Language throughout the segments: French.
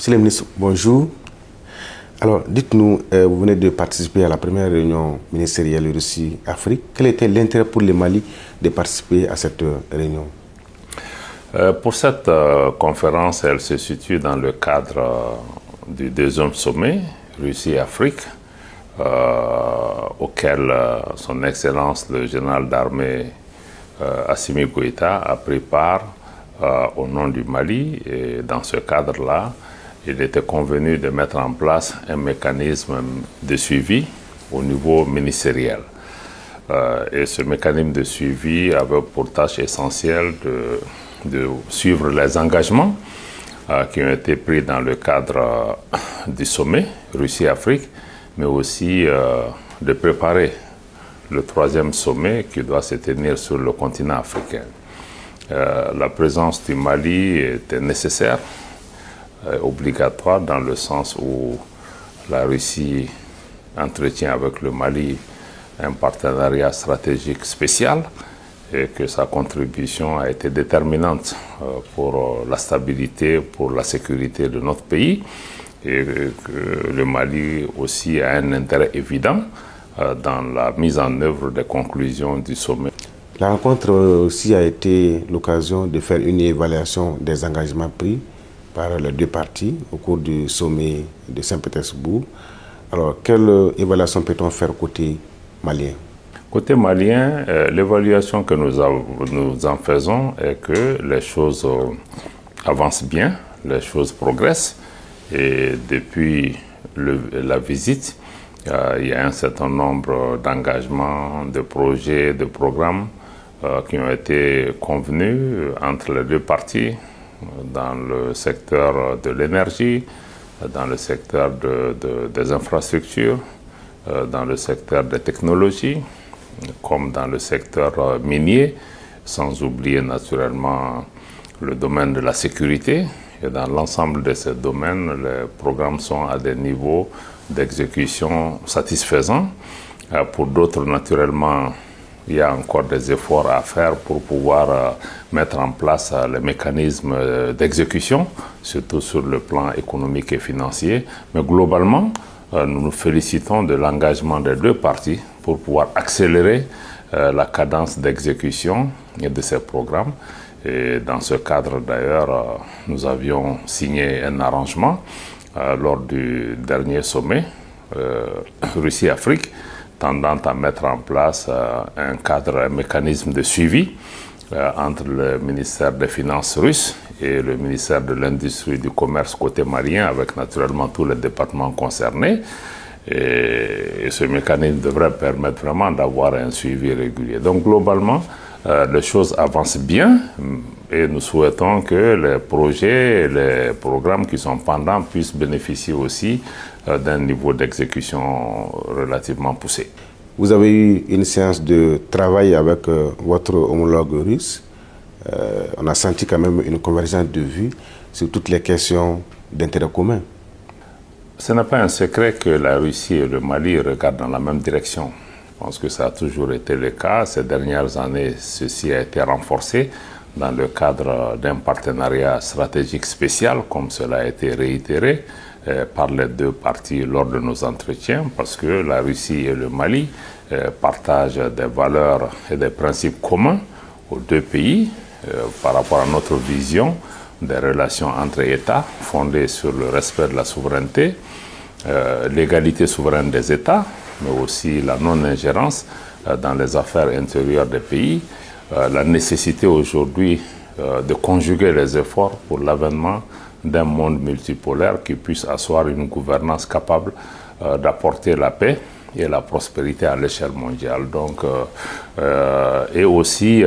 Monsieur le ministre, bonjour. Alors, dites-nous, vous venez de participer à la première réunion ministérielle Russie-Afrique. Quel était l'intérêt pour le Mali de participer à cette réunion? Pour cette conférence, elle se situe dans le cadre du deuxième sommet Russie-Afrique, auquel son Excellence le général d'armée Assimi Goïta a pris part au nom du Mali. Et dans ce cadre-là, il était convenu de mettre en place un mécanisme de suivi au niveau ministériel. Et ce mécanisme de suivi avait pour tâche essentielle de suivre les engagements qui ont été pris dans le cadre du sommet Russie-Afrique, mais aussi de préparer le troisième sommet qui doit se tenir sur le continent africain. La présence du Mali était nécessaire, obligatoire, dans le sens où la Russie entretient avec le Mali un partenariat stratégique spécial et que sa contribution a été déterminante pour la stabilité, pour la sécurité de notre pays, et que le Mali aussi a un intérêt évident dans la mise en œuvre des conclusions du sommet. La rencontre aussi a été l'occasion de faire une évaluation des engagements pris par les deux parties au cours du sommet de Saint-Pétersbourg. Alors, quelle évaluation peut-on faire côté malien? Côté malien, l'évaluation que nous en faisons est que les choses avancent bien, les choses progressent. Et depuis la visite, il y a un certain nombre d'engagements, de projets, de programmes qui ont été convenus entre les deux parties dans le secteur de l'énergie, dans le secteur des infrastructures, dans le secteur des technologies, comme dans le secteur minier, sans oublier naturellement le domaine de la sécurité. Et dans l'ensemble de ces domaines, les programmes sont à des niveaux d'exécution satisfaisants. Pour d'autres, naturellement, il y a encore des efforts à faire pour pouvoir mettre en place les mécanismes d'exécution, surtout sur le plan économique et financier. Mais globalement, nous nous félicitons de l'engagement des deux parties pour pouvoir accélérer la cadence d'exécution de ces programmes. Et dans ce cadre, d'ailleurs, nous avions signé un arrangement lors du dernier sommet Russie-Afrique, tendant à mettre en place un cadre, un mécanisme de suivi entre le ministère des Finances russe et le ministère de l'Industrie et du Commerce côté malien, avec naturellement tous les départements concernés. Et ce mécanisme devrait permettre vraiment d'avoir un suivi régulier. Donc globalement, les choses avancent bien et nous souhaitons que les projets et les programmes qui sont pendants puissent bénéficier aussi d'un niveau d'exécution relativement poussé. Vous avez eu une séance de travail avec votre homologue russe. On a senti quand même une convergence de vues sur toutes les questions d'intérêt commun. Ce n'est pas un secret que la Russie et le Mali regardent dans la même direction. Je pense que ça a toujours été le cas. Ces dernières années, ceci a été renforcé dans le cadre d'un partenariat stratégique spécial, comme cela a été réitéré par les deux parties lors de nos entretiens, parce que la Russie et le Mali partagent des valeurs et des principes communs aux deux pays par rapport à notre vision des relations entre États fondées sur le respect de la souveraineté, l'égalité souveraine des États, mais aussi la non-ingérence dans les affaires intérieures des pays, la nécessité aujourd'hui de conjuguer les efforts pour l'avènement d'un monde multipolaire qui puisse asseoir une gouvernance capable d'apporter la paix et la prospérité à l'échelle mondiale. Donc, et aussi,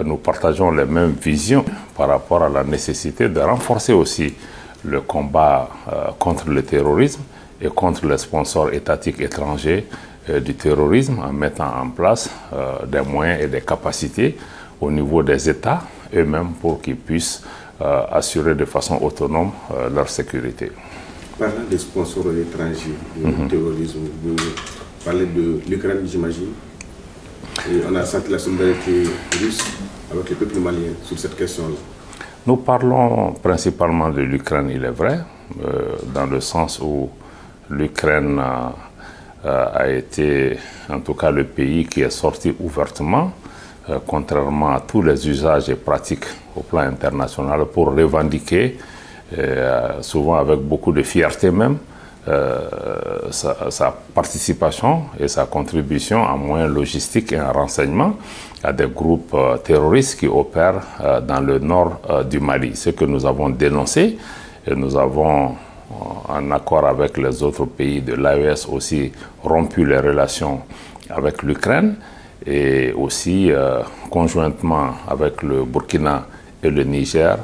nous partageons les mêmes visions par rapport à la nécessité de renforcer aussi le combat contre le terrorisme et contre les sponsors étatiques étrangers du terrorisme, en mettant en place des moyens et des capacités au niveau des États eux-mêmes pour qu'ils puissent assurer de façon autonome leur sécurité. Parlant des sponsors étrangers du terrorisme, vous parlez de l'Ukraine, j'imagine. Et on a senti la solidarité russe avec le peuple malien sur cette question-là. Nous parlons principalement de l'Ukraine, il est vrai, dans le sens où l'Ukraine a été, en tout cas, le pays qui est sorti ouvertement, contrairement à tous les usages et pratiques au plan international, pour revendiquer, souvent avec beaucoup de fierté même, sa participation et sa contribution en moyens logistiques et en renseignement à des groupes terroristes qui opèrent dans le nord du Mali. Ce que nous avons dénoncé, et nous avons, en accord avec les autres pays de l'AES, aussi rompu les relations avec l'Ukraine et aussi conjointement avec le Burkina et le Niger,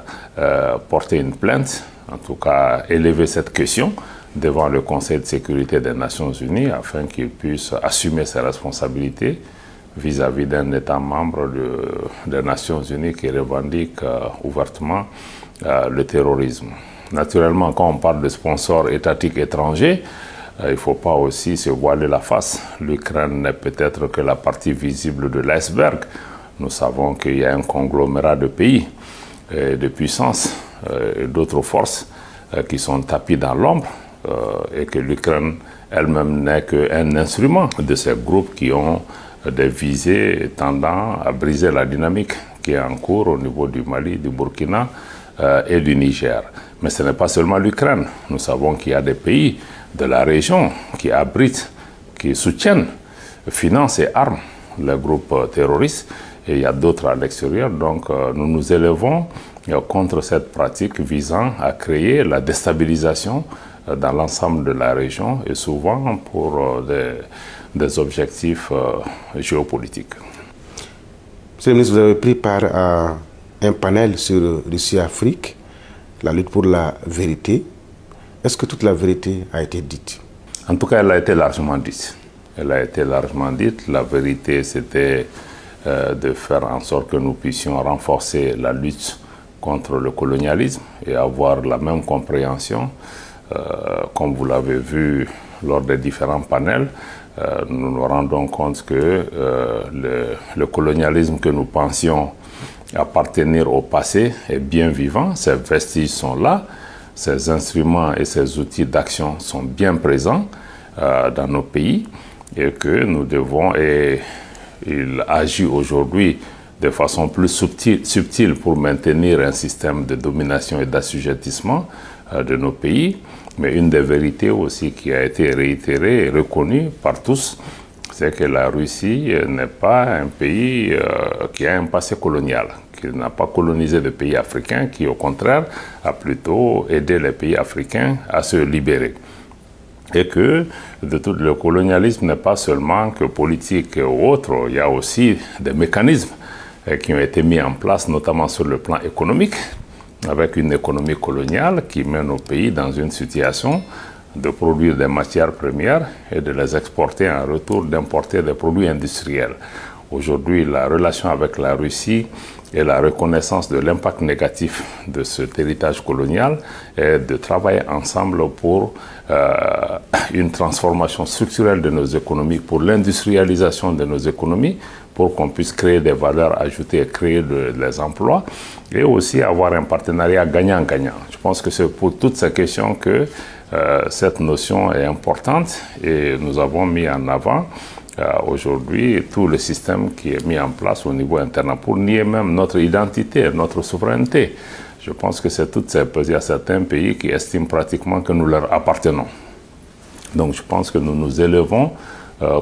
porter une plainte, en tout cas élever cette question devant le Conseil de sécurité des Nations Unies afin qu'il puisse assumer ses responsabilités vis-à-vis d'un État membre des Nations Unies qui revendique ouvertement le terrorisme. Naturellement, quand on parle de sponsors étatiques étrangers, il ne faut pas aussi se voiler la face. L'Ukraine n'est peut-être que la partie visible de l'iceberg. Nous savons qu'il y a un conglomérat de pays, de puissances et d'autres forces qui sont tapis dans l'ombre et que l'Ukraine elle-même n'est qu'un instrument de ces groupes qui ont des visées tendant à briser la dynamique qui est en cours au niveau du Mali, du Burkina et du Niger. Mais ce n'est pas seulement l'Ukraine. Nous savons qu'il y a des pays de la région qui abritent, qui soutiennent, financent et arment les groupes terroristes. Et il y a d'autres à l'extérieur. Donc nous nous élevons contre cette pratique visant à créer la déstabilisation dans l'ensemble de la région et souvent pour des objectifs géopolitiques. Monsieur le ministre, vous avez pris part à un panel sur Russie-Afrique, la lutte pour la vérité. Est-ce que toute la vérité a été dite? En tout cas, elle a été largement dite. Elle a été largement dite. La vérité, c'était de faire en sorte que nous puissions renforcer la lutte contre le colonialisme et avoir la même compréhension. Comme vous l'avez vu lors des différents panels, nous nous rendons compte que le colonialisme que nous pensions appartenir au passé est bien vivant, ses vestiges sont là, ses instruments et ses outils d'action sont bien présents dans nos pays et que nous devons, et il agit aujourd'hui de façon plus subtile pour maintenir un système de domination et d'assujettissement de nos pays. Mais une des vérités aussi qui a été réitérée et reconnue par tous, c'est que la Russie n'est pas un pays qui a un passé colonial, qui n'a pas colonisé de pays africains, qui au contraire a plutôt aidé les pays africains à se libérer. Et que le colonialisme n'est pas seulement que politique ou autre, il y a aussi des mécanismes qui ont été mis en place, notamment sur le plan économique, avec une économie coloniale qui met nos pays dans une situation de produire des matières premières et de les exporter en retour d'importer des produits industriels. Aujourd'hui, la relation avec la Russie et la reconnaissance de l'impact négatif de cet héritage colonial est de travailler ensemble pour une transformation structurelle de nos économies, pour l'industrialisation de nos économies, pour qu'on puisse créer des valeurs ajoutées et créer des emplois, et aussi avoir un partenariat gagnant-gagnant. Je pense que c'est pour toutes ces questions que cette notion est importante et nous avons mis en avant aujourd'hui tout le système qui est mis en place au niveau interne pour nier même notre identité, notre souveraineté. Je pense que c'est toutes ces pays, il y a certains pays qui estiment pratiquement que nous leur appartenons. Donc je pense que nous nous élevons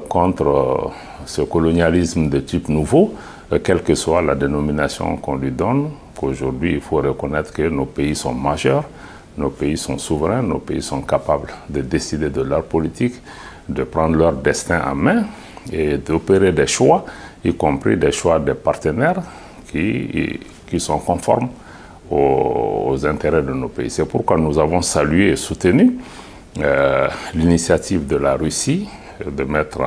contre ce colonialisme de type nouveau, quelle que soit la dénomination qu'on lui donne, qu'aujourd'hui il faut reconnaître que nos pays sont majeurs, nos pays sont souverains, nos pays sont capables de décider de leur politique, de prendre leur destin en main et d'opérer des choix, y compris des choix des partenaires qui sont conformes aux intérêts de nos pays. C'est pourquoi nous avons salué et soutenu l'initiative de la Russie de mettre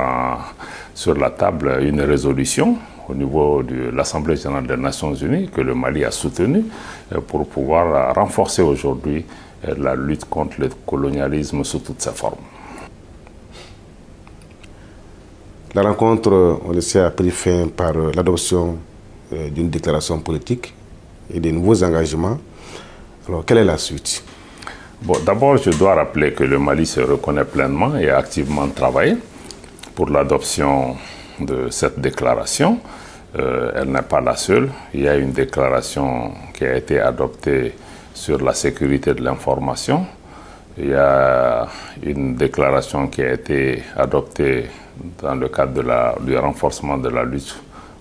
sur la table une résolution au niveau de l'Assemblée générale des Nations Unies que le Mali a soutenue pour pouvoir renforcer aujourd'hui la lutte contre le colonialisme sous toutes ses formes. La rencontre, on le sait, a pris fin par l'adoption d'une déclaration politique et de nouveaux engagements. Alors, quelle est la suite? Bon, d'abord, je dois rappeler que le Mali se reconnaît pleinement et a activement travaillé pour l'adoption de cette déclaration. Elle n'est pas la seule. Il y a une déclaration qui a été adoptée sur la sécurité de l'information. Il y a une déclaration qui a été adoptée dans le cadre du renforcement de la lutte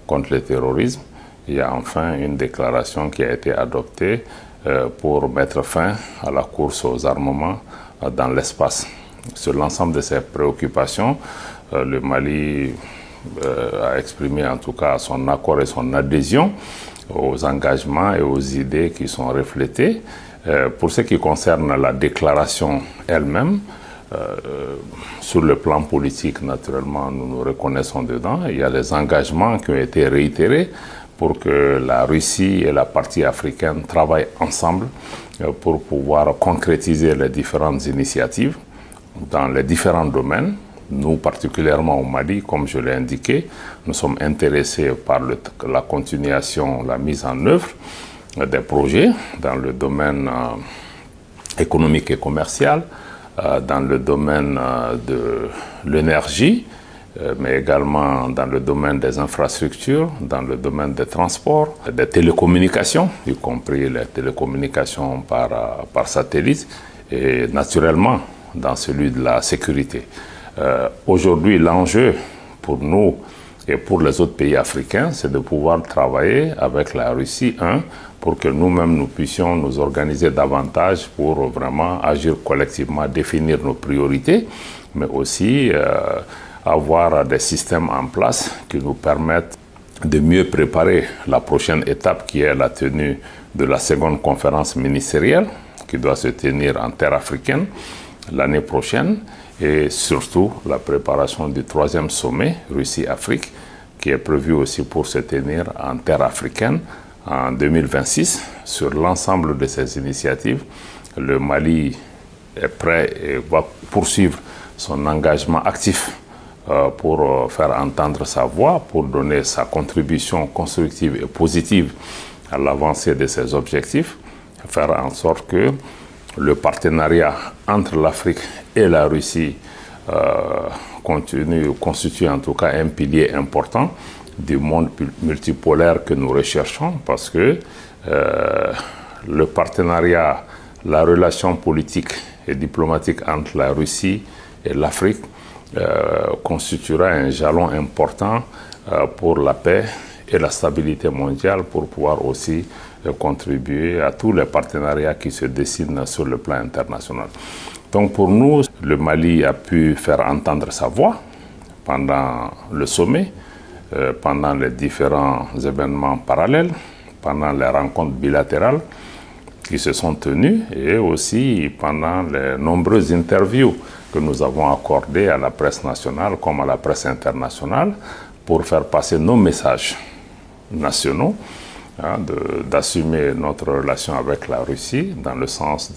contre le terrorisme. Il y a enfin une déclaration qui a été adoptée pour mettre fin à la course aux armements dans l'espace. Sur l'ensemble de ces préoccupations, le Mali a exprimé en tout cas son accord et son adhésion aux engagements et aux idées qui sont reflétées. Pour ce qui concerne la déclaration elle-même, sur le plan politique, naturellement, nous nous reconnaissons dedans. Il y a des engagements qui ont été réitérés pour que la Russie et la partie africaine travaillent ensemble pour pouvoir concrétiser les différentes initiatives dans les différents domaines. Nous, particulièrement au Mali, comme je l'ai indiqué, nous sommes intéressés par la continuation, la mise en œuvre des projets dans le domaine économique et commercial, dans le domaine de l'énergie, mais également dans le domaine des infrastructures, dans le domaine des transports, des télécommunications, y compris les télécommunications par satellite, et naturellement dans celui de la sécurité. Aujourd'hui, l'enjeu pour nous et pour les autres pays africains, c'est de pouvoir travailler avec la Russie, pour que nous-mêmes nous puissions nous organiser davantage pour vraiment agir collectivement, définir nos priorités, mais aussi avoir des systèmes en place qui nous permettent de mieux préparer la prochaine étape qui est la tenue de la seconde conférence ministérielle qui doit se tenir en terre africaine l'année prochaine, et surtout la préparation du 3e sommet Russie-Afrique qui est prévu aussi pour se tenir en terre africaine en 2026. Sur l'ensemble de ces initiatives, le Mali est prêt et va poursuivre son engagement actif pour faire entendre sa voix, pour donner sa contribution constructive et positive à l'avancée de ses objectifs, faire en sorte que le partenariat entre l'Afrique et la Russie constitue en tout cas un pilier important du monde multipolaire que nous recherchons, parce que le partenariat, la relation politique et diplomatique entre la Russie et l'Afrique constituera un jalon important pour la paix et la stabilité mondiale, pour pouvoir aussi contribuer à tous les partenariats qui se dessinent sur le plan international. Donc pour nous, le Mali a pu faire entendre sa voix pendant le sommet, pendant les différents événements parallèles, pendant les rencontres bilatérales qui se sont tenues, et aussi pendant les nombreuses interviews que nous avons accordées à la presse nationale comme à la presse internationale pour faire passer nos messages nationaux, d'assumer notre relation avec la Russie dans le sens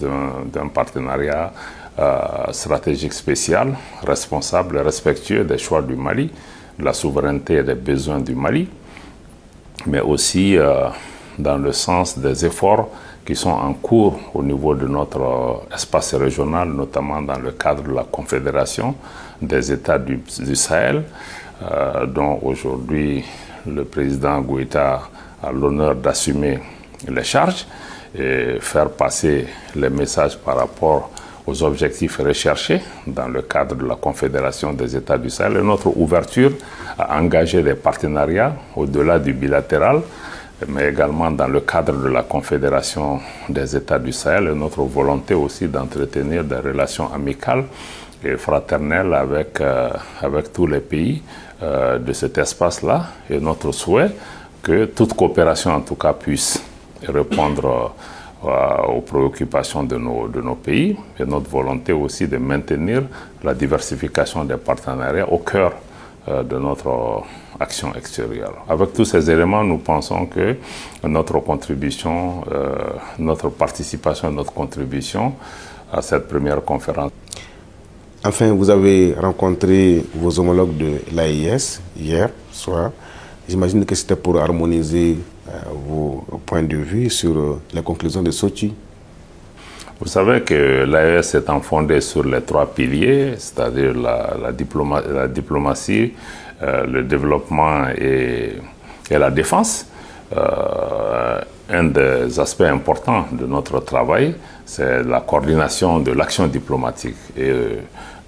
d'un partenariat stratégique spécial, responsable et respectueux des choix du Mali, de la souveraineté et des besoins du Mali, mais aussi dans le sens des efforts qui sont en cours au niveau de notre espace régional, notamment dans le cadre de la Confédération des États du Sahel, dont aujourd'hui le président Goïta a l'honneur d'assumer les charges et faire passer les messages par rapport aux objectifs recherchés dans le cadre de la Confédération des États du Sahel, et notre ouverture à engager des partenariats au-delà du bilatéral, mais également dans le cadre de la Confédération des États du Sahel, et notre volonté aussi d'entretenir des relations amicales et fraternelles avec tous les pays de cet espace-là, et notre souhait que toute coopération en tout cas puisse répondre aux préoccupations de nos pays, et notre volonté aussi de maintenir la diversification des partenariats au cœur de notre action extérieure. Avec tous ces éléments, nous pensons que notre contribution, notre participation et notre contribution à cette première conférence. Enfin, vous avez rencontré vos homologues de l'AIS hier soir. J'imagine que c'était pour harmoniser vos points de vue sur les conclusions de Sochi. Vous savez que l'AES étant fondée sur les 3 piliers, c'est-à-dire la diplomatie, le développement et la défense, un des aspects importants de notre travail, c'est la coordination de l'action diplomatique. Et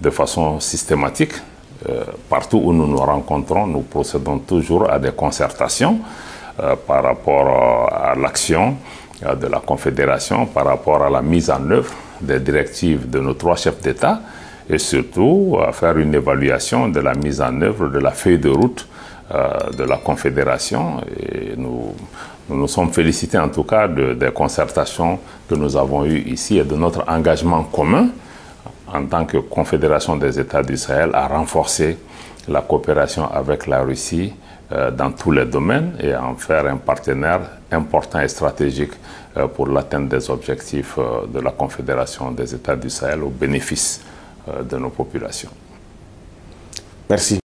de façon systématique, partout où nous nous rencontrons, nous procédons toujours à des concertations par rapport à l'action de la Confédération, par rapport à la mise en œuvre des directives de nos 3 chefs d'État et surtout à faire une évaluation de la mise en œuvre de la feuille de route de la Confédération. Et nous sommes félicités en tout cas des concertations que nous avons eues ici et de notre engagement commun en tant que Confédération des États du Sahel à renforcer la coopération avec la Russie dans tous les domaines et en faire un partenaire important et stratégique pour l'atteinte des objectifs de la Confédération des États du Sahel au bénéfice de nos populations. Merci.